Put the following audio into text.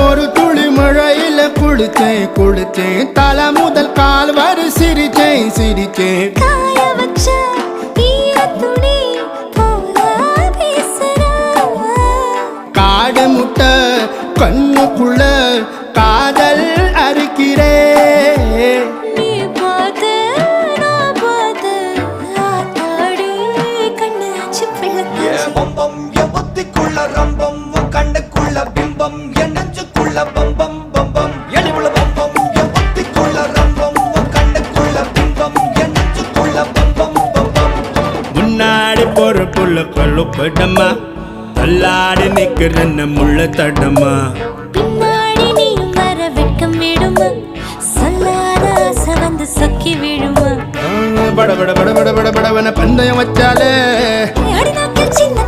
ஒரு துளி மழையில குளிச்சேன் குளிச்சேன் தலை முதல் கால் வரை சிரிச்சேன் சிரிச்சேன் காய வச்ச ஈரத்துணி போல பேசுற காடு முட்டை கண்ணுக்குள்ள காதல் அறுக்கிறே நீ பார்த்து நான் பார்த்து ஆத்தாடி கண்ணு ஆச்சு பிள்ளை பம்பம் என் புத்திக்குள்ள ரம்பம் உன் கண்ணுக்குள்ள பிம்பம் என் நெஞ்சுக்குள்ள பம்பம் பம்பம் எளிவுள்ள பம்பம் என் புத்திக்குள்ள ரம்பம் உன் கண்ணுக்குள்ள பிம்பம் என் நெஞ்சுக்குள்ள பம்பம் பம்பம் முன்னாடி போற புள்ள கழுப்படமா தள்ளாடி நிக்கிறன்ன முள்ள தடமா பின்னாடி நீயும் வர வெட்கம் விடுமா சொல்லாத ஆசை வந்து சொக்கி விடுமா பட பட பட பட பட படவன பந்தயம் வச்சாலே அடி நாக்கில் சின்ன